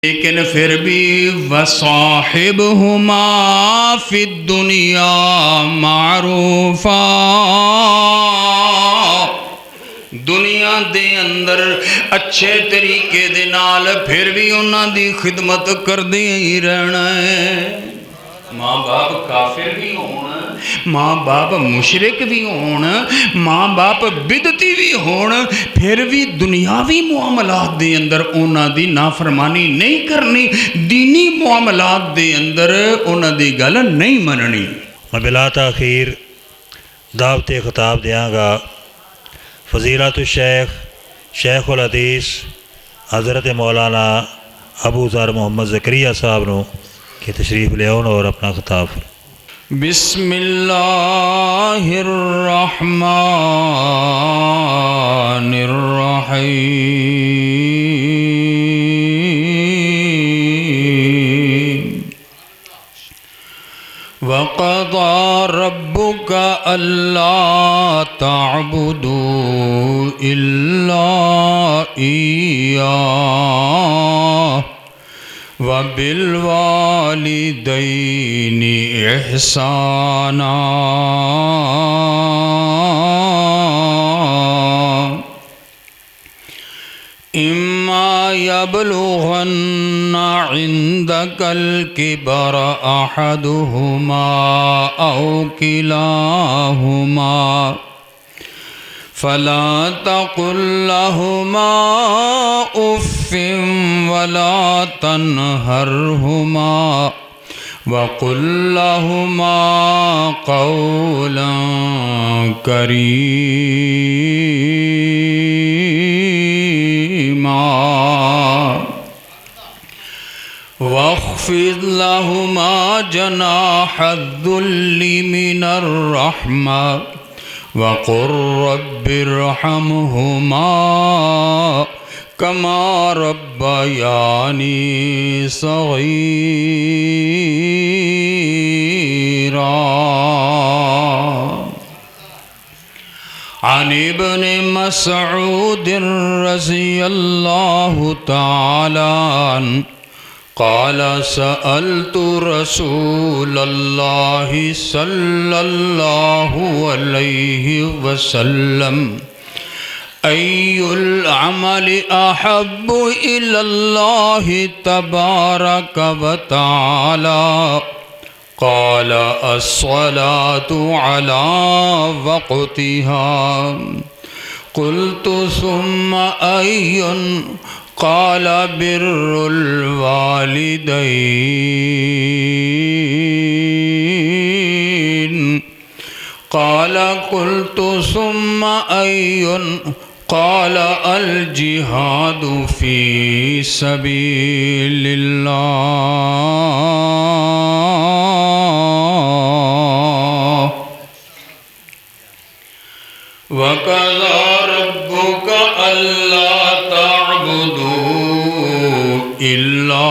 لیکن پھر بھی وَصَاحِبْهُمَا فِي الدُّنْيَا مَعْرُوفًا، دنیا دے اندر اچھے طریقے دے نال پھر بھی انہاں دی خدمت کردے ہی رہنا ہے۔ ماں باپ کافر بھی ہون، ماں باپ مشرک بھی ہون، ماں باپ بدعتی بھی ہون، پھر بھی دنیاوی معاملات دے اندر انہاں دی نافرمانی نہیں کرنی، دینی معاملات دے اندر انہاں دی گل نہیں مننی۔ میں بلا تاخیر دعوت خطاب دیاں گا فضیلت الشیخ شیخ الحدیث حضرت مولانا ابو ذر محمد زکریا صاحب نو کہ تشریف لے آؤ اور اپنا خطاب۔ بسم اللہ الرحمن الرحیم۔ وَقَضَى رَبُّكَ أَلَّا تَعْبُدُوا إِلَّا إِيَّاهُ وَبِالْوَالِدَيْنِ إِحْسَانًا إِمَّا يَبْلُغَنَّ عِندَكَ الْكِبَرَ أَحَدُهُمَا أَوْ كِلَاهُمَا فَلَا تَقُل لَّهُمَا أُفٍّ وَلَا تَنْهَرْهُمَا وَقُل لَّهُمَا قَوْلًا كَرِيمًا واخفض لهما جناح الذل من الرحمة وقل رب ارحمهما كما ربياني صغيرا۔ عن ابن مسعود رضي الله تعالى عنه قال سألت رسول الله صلى الله عليه وسلم أي العمل أحب إلى الله تبارك وتعالى؟ قال الصلاة على وقتها۔ قلت ثم أي؟ قال بر الوالدين۔ قال قلت ثم أي؟ قال الجهاد في سبيل الله۔ وَقَضَى رَبُّكَ أَلَّا تعبدوا إلا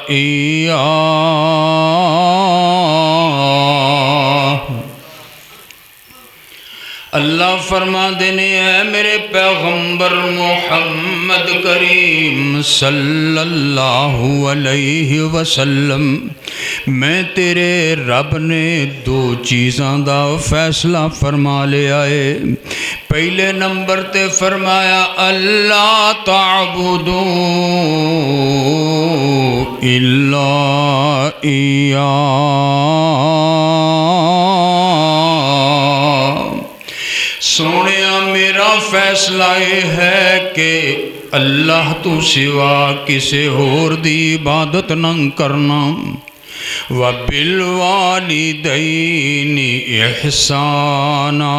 إياه۔ اللہ فرما دینے ہے میرے پیغمبر محمد کریم صلی اللہ علیہ وسلم، میں تیرے رب نے دو چیزاں دا فیصلہ فرما لیا ہے۔ پہلے نمبر تے فرمایا اللہ تعبدوا الا ایاہ۔ سونیا میرا فیصلہ یہ ہے کہ اللہ تو سوا کسی اور دی عبادت نہ کرنا۔ وَبِالْوَالِدَيْنِ إِحْسَانًا،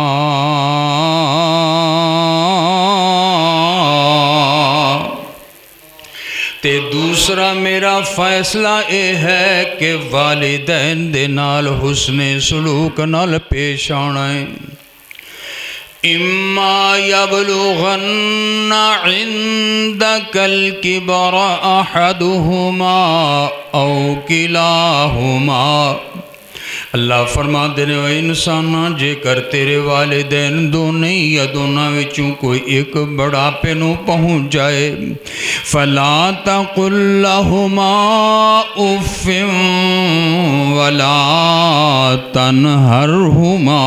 تے دوسرا میرا فیصلہ یہ ہے کہ والدین دے نال حسن سلوک نال پیش آنا ہے۔ إِمَّا يَبْلُغَنَّ عِندَكَ الْكِبَرَ أَحَدُهُمَا أَوْ كِلَاهُمَا اللہ فرماتے ہیں اے انساناں جے کر تیرے والدین دو نہیں یا دونوں وچوں کوئی ایک بڑھاپے نو پہنچ جائے فلا تقل لهما اف ولا تنہرہما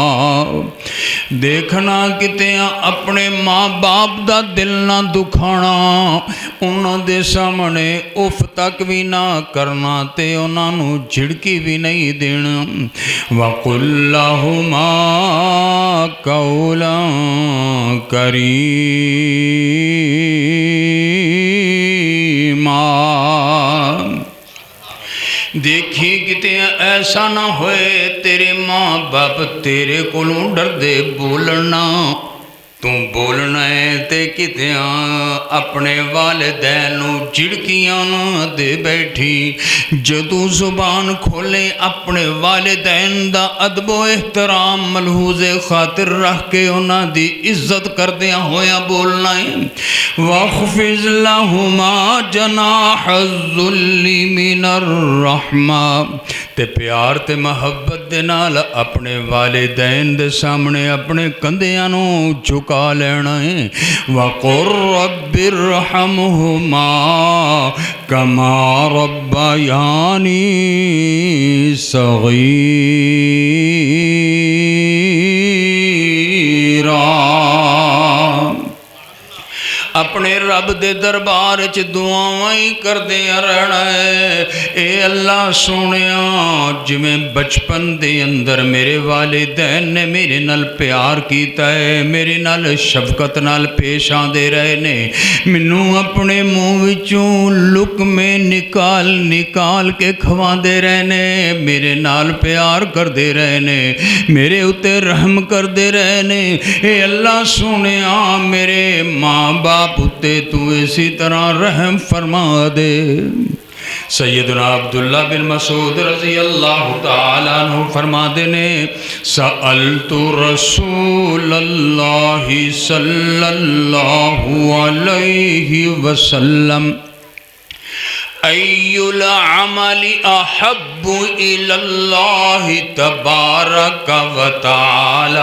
دیکھنا کتے اپنے ماں باپ دا دل نہ دکھانا انہاں دے سامنے اف تک بھی نہ کرنا تے انہاں نو جھڑکی بھی نہیں دینا وَقُلْ لَهُمَا قَوْلًا كَرِيمًا دیکھی کتے ایسا نہ ہوئے تیرے ماں باپ تیرے کولوں ڈر دے بولنا تو بولنا ہے تے کتے اپنے والدین نو جھڑکیاں نہ دے بیٹھی جدو زبان کھولے اپنے والدین دا ادب و احترام ملحوظ خاطر رکھ کے انہاں دی عزت کردیاں ہویا بولنا ہے وَاخْفِضْ لَهُمَا جَنَاحَ الذُّلِّ مِنَ الرَّحْمَةِ تے پیار تے محبت دے نال اپنے والدین دے سامنے اپنے کندیاں نو جھکا لینا ہے وَقُلْ رَبِّ ارْحَمْهُمَا كَمَا رَبَّيَانِي صَغِيرًا اپنے رب دے دربار چ دعائیں کر دے رہنا ہے اے اللہ سونیا جویں بچپن دے اندر میرے والدین نے میرے نال پیار کیتا ہے میرے نال شفقت نال پیش آندے رہے نے مینوں اپنے منہ وچوں لقمے نکال نکال کے کھواندے رہنے میرے نال پیار کردے رہنے میرے اتے رحم کردے رہنے اے اللہ سونیا میرے ماں باپ پتے تو اسی طرح رحم فرما دے سیدنا عبداللہ بن مسعود رضی اللہ تعالیٰ عنہ فرما دینے سألت رسول اللہ صلی اللہ علیہ وسلم ای العمل احب الى اللہ تبارک و تعالی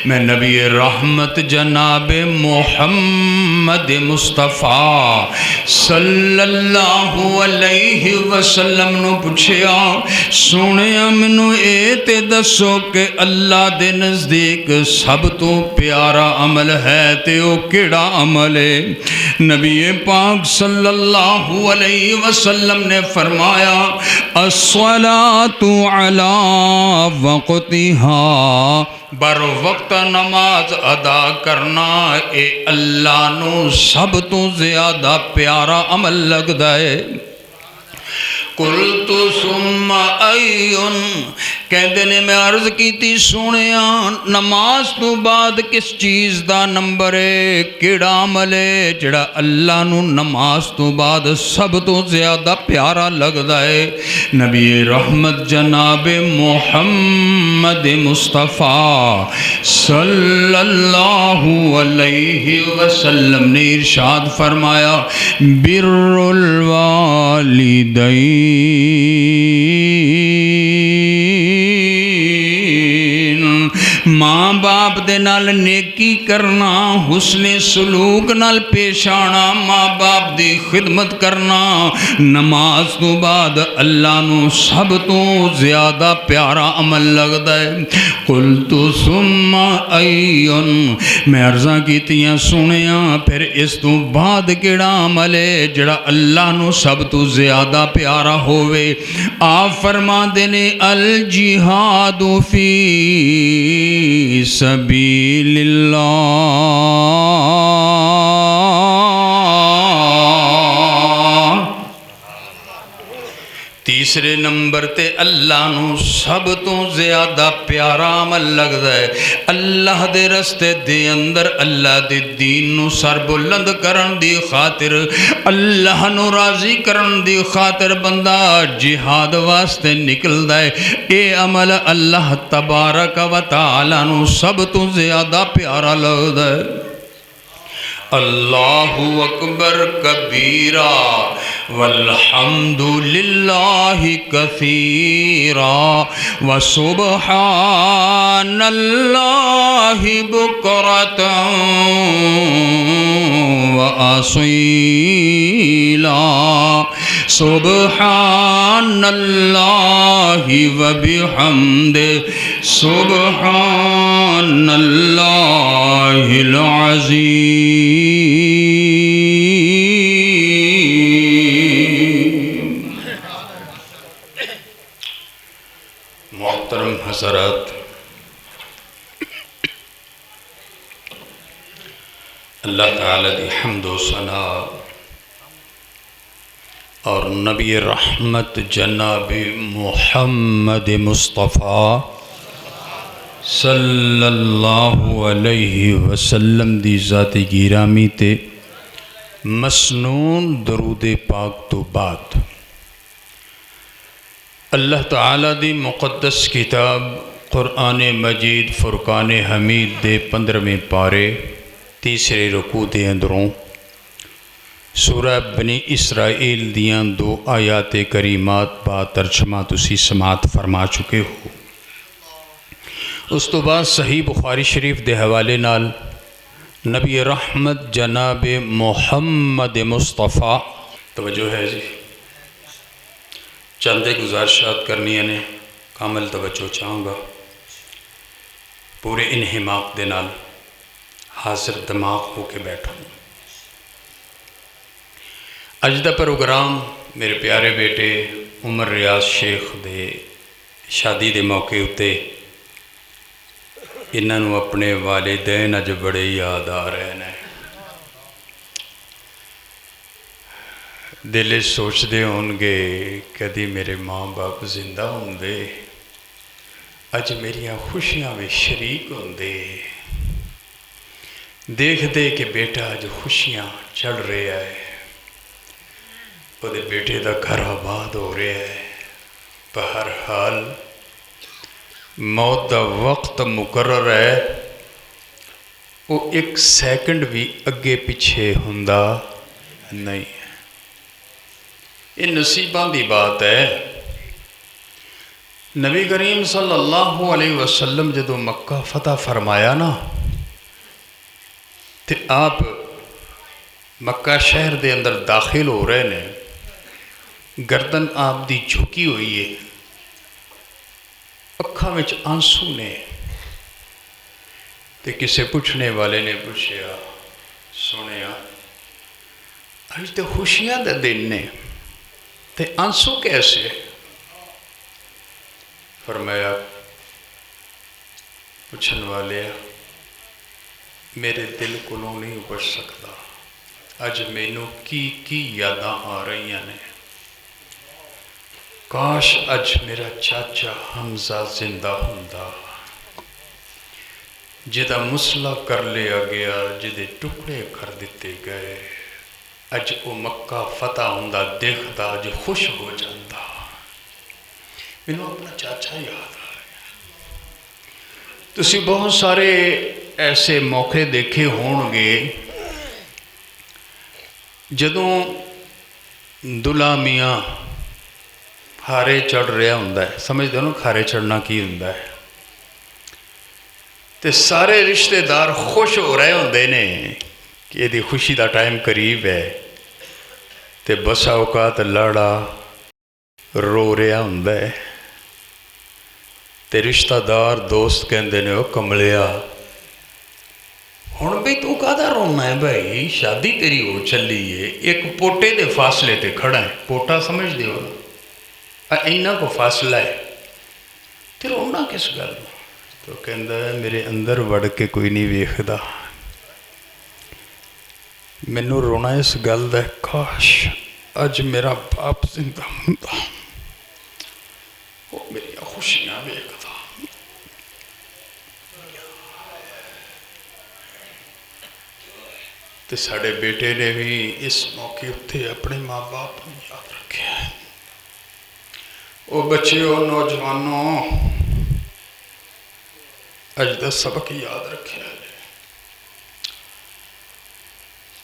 میں نبی رحمت جناب محمد مصطفیٰ صلی اللہ علیہ وسلم نو پوچھیا سونیا منو اے تے دسو کہ اللہ دے نزدیک سب تو پیارا عمل ہے تے او کیڑا عمل ہے نبی پاک صلی اللہ علیہ وسلم نے فرمایا الصلاۃ علی وقتها بر وقت نماز ادا کرنا اے اللہ نو سب تو زیادہ پیارا عمل لگدا ہے قلت ثم ایون کہندے نے میں عرض کیتی سونیا نماز تو بعد کس چیز دا نمبر ہے کیڑا عمل ہے جڑا اللہ نو نماز تو بعد سب تو زیادہ پیارا لگدا ہے نبی رحمت جناب محمد مصطفیٰ صلی اللہ علیہ وسلم نے ارشاد فرمایا بر الوالدین ماں باپ دے نال نیکی کرنا حسن سلوک نال پیش آنا ماں باپ دی خدمت کرنا نماز تو بعد اللہ نو سب تو زیادہ پیارا عمل لگدا ہے قلت ثم ایون میں عرضاں کیتیاں سنیاں پھر اس تو بعد کیڑا عمل ہے جڑا اللہ نو سب تو زیادہ پیارا ہووے آپ فرما دینے الجہاد فی سبیل اللہ تیسرے نمبر تے اللہ نو سب تو زیادہ پیارا عمل لگدا ہے اللہ دے رستے دے اندر اللہ دے دین نو سر بلند کرن دی خاطر اللہ نو راضی کرن دی خاطر بندہ جہاد واسطے نکلدا ہے اے عمل اللہ تبارک و تعالی نو سب تو زیادہ پیارا لگدا ہے اللہ اکبر کبیرا والحمد للہ کثیرا وسبحان اللہ بکرۃ وأصیلا سبحان اللہ وبحمدہ سبحان اللہ العظیم۔ محترم حضرات، اللہ تعالیٰ دی حمد و ثنا اور نبی رحمت جناب محمد مصطفیٰ صلی اللہ علیہ وسلم دی ذات گرامی تے مسنون درود پاک تو بعد اللہ تعالیٰ دی مقدس کتاب قرآن مجید فرقان حمید دے 15ویں پارے تیسرے رکوع دے اندروں سورہ بنی اسرائیل دیاں 2 آیات کریمات با ترجمہ تسی سماعت فرما چکے ہو۔ اس تو بعد صحیح بخاری شریف دے حوالے نال نبی رحمت جناب محمد مصطفیٰ توجہ ہے جی، چندے گزارشات کرنی نے کامل توجہ چاہوں گا، پورے انہماق دے نال حاضر دماغ ہو کے بیٹھوں۔ اج دا پروگرام میرے پیارے بیٹے عمر ریاض شیخ دے شادی دے موقع اتے انہوں اپنے والدین اج بڑے یاد آ رہے ہیں۔ دل سوچ دے ہونگے کدی میرے ماں باپ زندہ ہوندے اج میریاں خوشیاں میں شریک ہوندے، دیکھ دے کہ بیٹا اج خوشیاں چڑھ رہے ہے، وہ دے بیٹے دا گھر آباد ہو رہے ہے۔ بہرحال موت دا وقت مقرر ہے، وہ 1 سیکنڈ بھی اگے پیچھے ہوندا نہیں ہے۔ یہ نصیباں دی بات ہے۔ نبی کریم صلی اللہ علیہ وسلم جدو مکہ فتح فرمایا نا تے آپ مکہ شہر دے اندر داخل ہو رہے نے، گردن آپ دی جھکی ہوئی ہے، اکھاں وچ آنسو نے، تے کسے پوچھنے والے نے پوچھیا سنیا اج تے خوشیاں دے دن نے تے آنسو کیسے؟ فرمایا پوچھن والے میرے دل کو نہیں بچ سکتا، اج مینوں کی یاداں آ رہی ہیں۔ کاش اج میرا چاچا حمزہ زندہ ہوندا، جدا مسلح کر لیا گیا، جدے ٹکڑے کر دیتے گئے، اج او مکہ فتح ہوندا دیکھدا اج خوش ہو جاتا۔ مینوں اپنا چاچا یاد آ رہا۔ تسی بہت سارے ایسے موقع دیکھے ہون گے جدوں دلہا میاں کھارے چڑھ رہا ہوندا ہے، سمجھ دو نا کھارے چڑھنا کی ہوندا ہے، تے سارے رشتہ دار خوش ہو رہے ہوندے نے کہ یہ خوشی دا ٹائم قریب ہے، تے بسا اوقات لاڑا رو رہا ہوندا ہے، تے رشتہ دار دوست کہندے نے او کملیا ہن بھی تو کہدا رونا ہے بھائی، شادی تیری ہو چلی ہے، ایک پوٹے دے فاصلے تے کھڑا ہے، پوٹا سمجھ دیو اینا کو فاصلہ ہے، تے رونا کس گل؟ تو کہندا ہے میرے اندر وڑ کے کوئی نہیں ویکھدا، مینوں رونا اس گل دا کاش اج میرا باپ زندہ ہوندا، وہ میری خوشیاں ویکھدا۔ تے ساڑے بیٹے نے بھی اس موقع اتھے اپنے ماں باپ کو یاد رکھے ہیں۔ او بچیوں نوجوانوں اج دا سبق یاد رکھے ہیں۔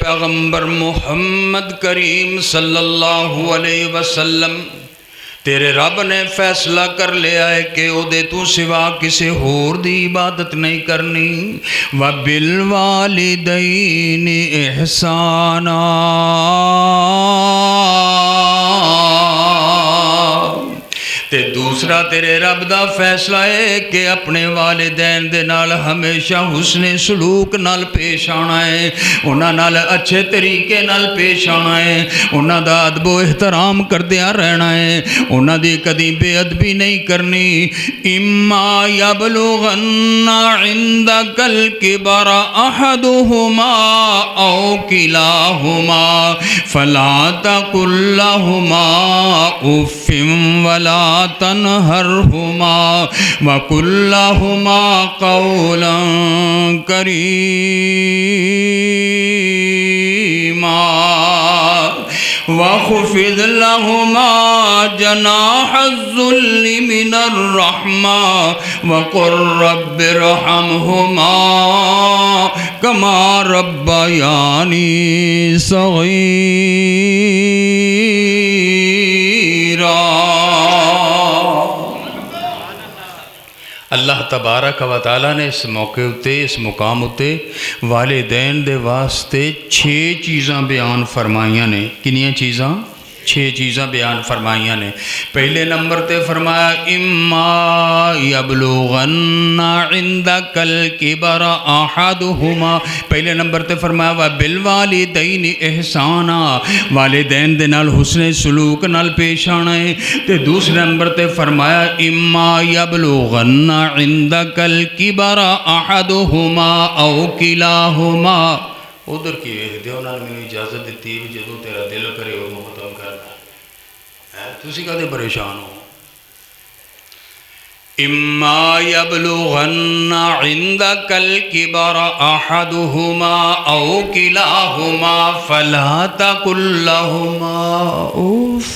پیغمبر محمد کریم صلی اللہ علیہ وسلم تیرے رب نے فیصلہ کر لیا ہے کہ او دے تو سوا کسی ہور دی عبادت نہیں کرنی وَبِالْوَالِدَيْنِ إِحْسَانًا تے دوسرا تیرے رب دا فیصلہ ہے کہ اپنے والدین دے نال ہمیشہ حسن سلوک نال پیش آنا ہے، انہاں نال اچھے طریقے نال پیش آنا ہے، انہاں دا ادب و احترام کردیا رہنا ہے، انہاں دی کدی بے ادبی نہیں کرنی۔ اما یبلغن عندک الکبر احدہما او کلاہما فلا تقل لہما اف ولا تنہرہما وقل لہما قولا کریما وَخْفِضْ لَهُمَا جَنَاحَ الذُّلِّ مِنَ الرَّحْمَةِ وَقُلْ رَبِّ ارْحَمْهُمَا كَمَا رَبَّيَانِي صَغِيرًا۔ اللہ تبارک و تعالیٰ نے اس موقع اتے اس مقام اتے والدین دے واسطے 6 چیزاں بیان فرمائیاں نے۔ کنیاں چیزاں؟ 6 چیزاں بیان فرمائیاں نے۔ پہلے نمبر تے فرمایا اما یبلغن عندک الکبر احدہما، پہلے نمبر تے فرمایا وبالوالدین احسانا، والدین دے نال حسن سلوک نال پیش آنا ہے۔ تے دوسرے نمبر تے فرمایا اما یبلغن عندک الکبر احدہما او کلاہما۔ ادھر کی ویکھ دے انہاں نے مینوں اجازت دیتی ہے جدوں تیرا دل کرے وہ ختم کرنا ہے، تسی کدے پریشان ہو؟ اما یبلغن عندک الکبر احدہما او کلاہما فلا تقل لہما اف۔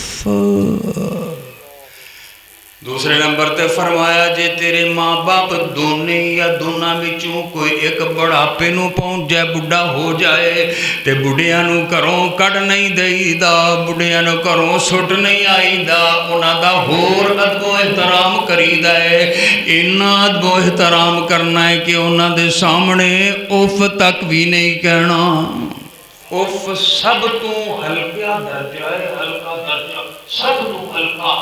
دوسرے نمبر تے فرمایا جے تیرے ماں باپ دونے یا دونوں وچوں کوئی ایک بڑھاپے نو پہنچ جائے، بڑھا ہو جائے تے بڑھیاں نو گھروں کڈ نہیں دئی دا، بڑھیاں نو گھروں سٹ نہیں آئی دا، انہاں دا ہور ادب و احترام کری دا ہے۔ انہاں ادب و احترام کرنا ہے کہ انہاں دے سامنے اف تک بھی نہیں کہنا۔ اف سب تو ہلکا درجہ ہے، ہلکا درجہ سب تو ہلکا،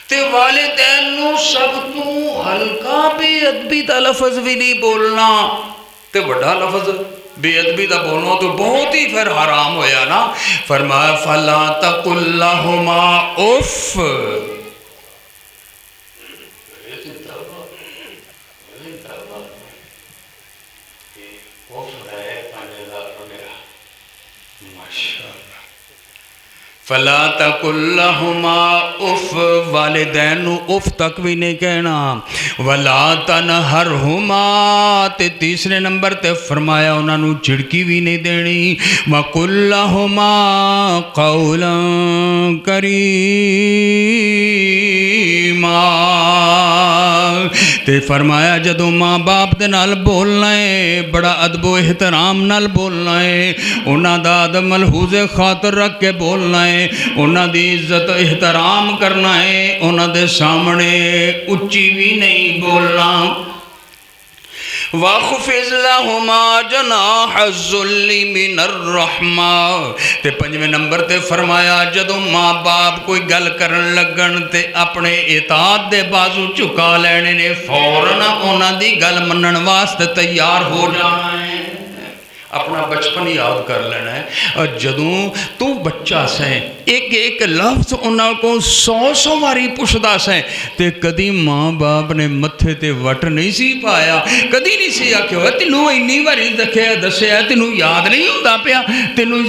تے والدین نو سب تو ہلکا بے ادبی دا لفظ بھی نہیں بولنا، تے بڑا لفظ بے ادبی دا بولنا تو بہت ہی پھر حرام ہویا نا۔ فرمایا فلا تقل لہما اف۔ فلا تقل لہما اف، والدین نو اف تک بھی نہیں کہنا۔ ولا تنہرہما، تے تیسرے نمبر تے فرمایا انہاں نو جھڑکی بھی نہیں دینی۔ وقل لہما قولا کریما، تے فرمایا جدو ماں باپ دے نال بولنا ہے بڑا ادب و احترام نال بولنا ہے، انہاں دا ادب ملحوظ خاطر رکھ کے بولنا ہے، انہاں دی عزت و احترام کرنا ہے، انہاں دے سامنے اچھی بھی نہیں بولنا۔ وَخْفِضْ لَهُمَا جَنَاحَ الذُّلِّ مِنَ الرَّحْمَةِ، تے 5ویں نمبر تے فرمایا جدوں ماں باپ کوئی گل کرن لگن تے اپنے اطاعت دے بازو چکا لینے نے، فوراً انہاں دی گل منن واسطے تیار ہو جانا ہے، اپنا بچپن یاد کر لینا ہے۔ اور جدوں تو بچہ سیں ایک ایک لفظ انہاں کو 100 واری پوچھدا سیں تے کدی ماں باپ نے متھے تے وٹ نہیں سی پایا، کدی نہیں سی آکھیا ہوئے تینوں اینی واری دسیا تینوں یاد نہیں ہوندا پیا، تینوں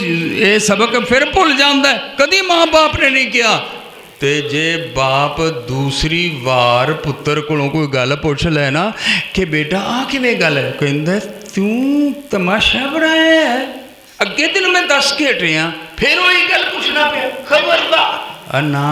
اے سبق پھر بھول جاندا ہے، کدی ماں باپ نے نہیں کیا۔ تے جے باپ دوسری وار پتر کولوں کوئی گل پوچھ لے نا کہ بیٹا آ کیویں گل ہے، کہندا توں تماشا بنایا ہے، اگے تینوں میں 10 کے ہٹے ہاں، پھر وہی گل پوچھنا پیا، خبردار۔ نا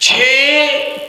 6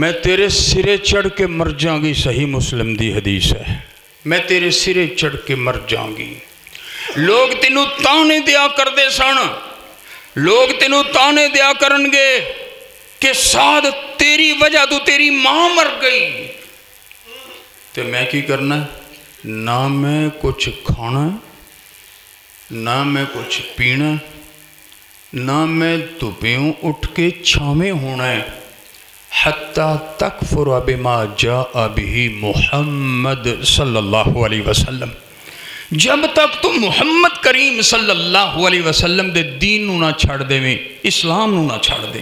میں تیرے سرے چڑھ کے مر جاؤں گی، صحیح مسلم دی حدیث ہے، میں تیرے سرے چڑھ کے مر جاؤں گی۔ لوگ تینوں تانے دیا کر دے سن، لوگ تینوں تانے دیا کرن گے کہ سعد تیری وجہ تو تیری ماں مر گئی، تو میں کی کرنا ہے؟ نہ میں کچھ کھانا، نہ میں کچھ پینا، نہ میں دھوپیوں اٹھ کے چھاویں ہونا ہے، حتیٰ تکفر بما جاء بہ محمد صلی اللہ علیہ وسلم، جب تک تم محمد کریم صلی اللہ علیہ وسلم دے دین نو نہ چھڑ دے میں، اسلام نو نہ چھڑ دے۔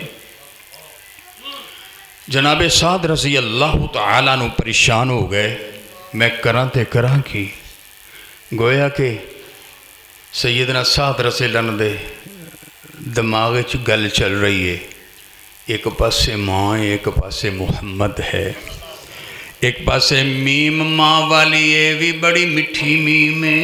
جناب سعد رضی اللہ تعالیٰ نو پریشان ہو گئے، میں کراں تے کراں کی؟ گویا کہ سیدنا سعد رضی اللہ عنہ دے دماغ وچ گل چل رہی ہے، ایک پاسے ماں ہے، ایک پاسے محمد ہے، ایک پاسے میم ماں والی ہے بھی بڑی مٹھی میم ہے،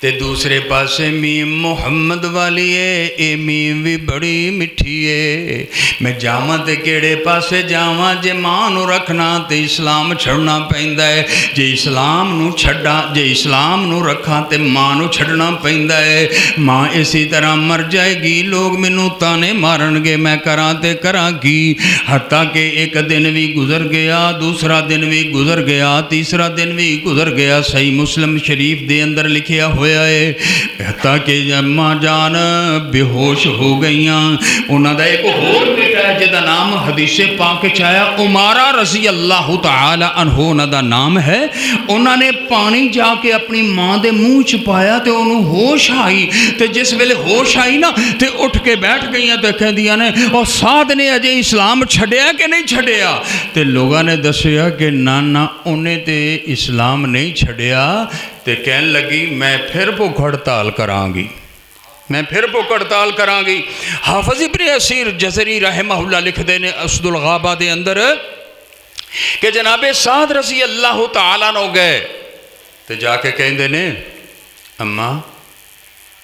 تے دوسرے پاسے میم محمد والی ہے، اے میم بھی بڑی مٹھی ہے۔ میں جاواں تے کیڑے پاسے جاواں؟ جے ماں نو رکھنا تے اسلام چھڑنا پیندا ہے، جے اسلام نو چھڑا، جے اسلام نو رکھاں تے ماں نو چھڑنا پیندا ہے۔ ماں اسی طرح مر جائے گی، لوگ مینوں تانے مارن گے، میں کراں تے کراں کی؟ حتیٰ کہ ایک دن بھی گزر گیا، دوسرا دن بھی گزر گیا، تیسرا دن بھی گزر گیا۔ صحیح مسلم شریف دے اندر لکھیا ہویا ہے، حتیٰ کہ اماں جان بے ہوش ہو گئیاں۔ انہاں دا ایک اور بیٹا ہے جدا نام حدیث پاک چایا عمارہ رضی اللہ تعالی عنہ انہاں دا نام ہے۔ انہاں نے پانی جا کے اپنی ماں دے منہ چ پایا تے انہوں ہوش آئی، تے جس ویلے ہوش آئی نا تے اٹھ کے بیٹھ گئیاں تے کہندیاں نے اور سعد نے اجے اسلام چھڈیا کہ نہیں چھڈیا؟ تے لوگاں نے دسیا کہ نانا انہیں تے اسلام نہیں چھڈیا، تے کہن لگی میں پھر بھوک ہڑتال کراں گی، میں پھر بھوک ہڑتال کراں گی۔ حافظ ابن اسیر جزری رحمہ اللہ لکھ دینے اسد الغابہ دے اندر کہ جناب سعد رضی اللہ تعالیٰ نو گئے تے جا کے کہیں دینے اماں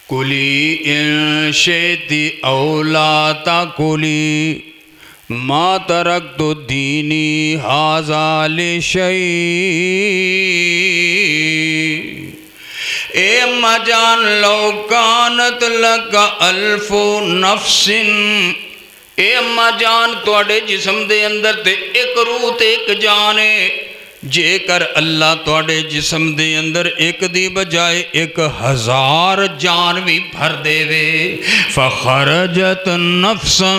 کلی ان شیطی اولا تا کلی ما ترکت دینی حاضا لشئی۔ اے اماں جان لو کانت لگا الف نفس، اے اماں جان توڑے جسم دے اندر تے ایک روح تے ایک جانے، جے کر اللہ توڑے جسم دے اندر ایک دی بجائے 1000 جان بھی بھر دے وے، فخرجت نفسا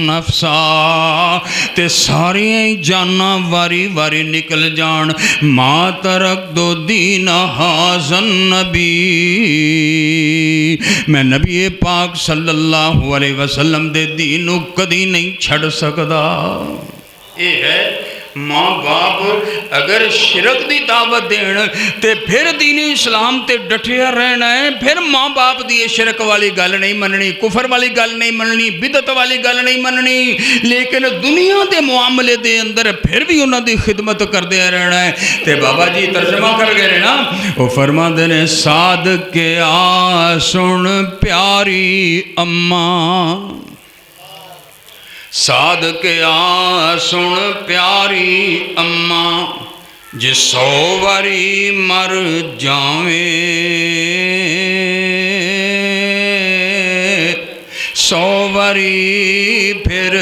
نفسا، تے ساری جانا واری واری نکل جان، ما ترک دو دین حاضن نبی، میں نبی پاک صلی اللہ علیہ وسلم دے دینو کدی نہیں چھڑ سکدا۔ یہ ہے ماں باپ اگر شرک دی دعوت دین تے پھر دین اسلام تے ڈٹیا رہنا ہے، پھر ماں باپ دی شرک والی گل نہیں مننی، کفر والی گل نہیں مننی، بدعت والی گل نہیں مننی، لیکن دنیا دے معاملے دے اندر پھر بھی انہاں دی خدمت کردے رہنا ہے۔ تے بابا جی ترجمہ کر گئے نا، وہ فرما دینے سعد کے آ سن پیاری اماں، سعد کے آ سن پیاری اماں، جے 100 واری مر جاویں 100 واری پھر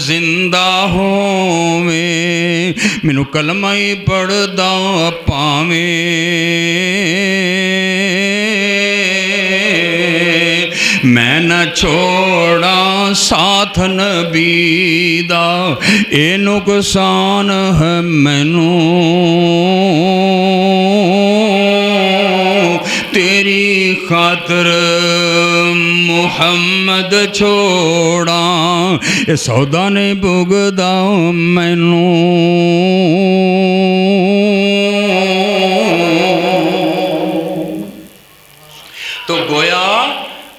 زندہ ہوویں، مینوں کلمہ ہی پڑھدا پاویں، میں نہ چھوڑا ساتھ نبی دا، اے نقصان ہے مینوں تیری خاطر محمد چھوڑا، اے سودا نے بغدا مینوں۔ تو گویا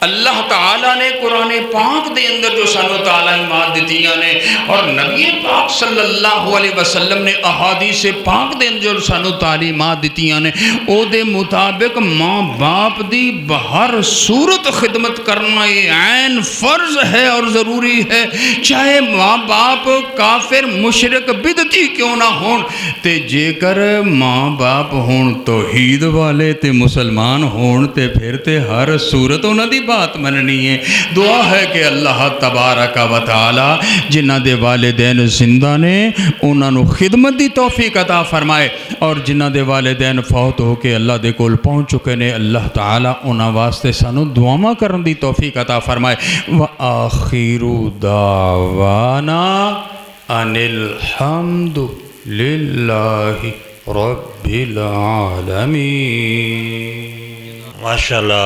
اللہ تعالیٰ نے قرآن پاک دے اندر جو سانو تعلیمات دتیاں نے اور نبی پاک صلی اللہ علیہ وسلم نے احادیث پاک دے اندر جو سانو تعلیمات دتیاں نے او دے مطابق ماں باپ دی بہر صورت خدمت کرنا یہ عین فرض ہے اور ضروری ہے، چاہے ماں باپ کافر مشرک بدعتی کیوں نہ ہون تے جے کر ماں باپ ہون توحید والے تے مسلمان ہون تے پھر تے ہر صورت انہاں دی بات مننی ہے۔ دعا ہے کہ اللہ تبارک و تعالی جنہ دے والدین زندہ نے انہاں نو خدمت دی توفیق عطا فرمائے، اور جنہ دے والدین فوت ہو کے اللہ دے کول پہنچ چکے نے اللہ تعالی انہاں واسطے سانو دعاواں کرن دی توفیق عطا فرمائے۔ وآخر دعوانا ان الحمد للہ رب العالمین۔ ماشاءاللہ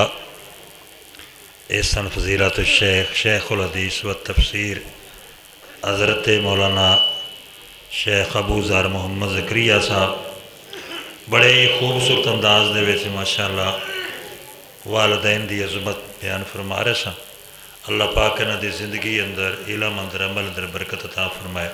احسن فضیلت الشیخ شیخ الحدیث و تفسیر حضرت مولانا شیخ ابو ذر محمد زکریا صاحب بڑے ہی خوبصورت انداز دے وچ ماشاءاللہ والدین دی عظمت بیان فرما رہے سن۔ اللہ پاک انہاں دی زندگی اندر علم اندر عمل اندر برکت عطا فرمائے۔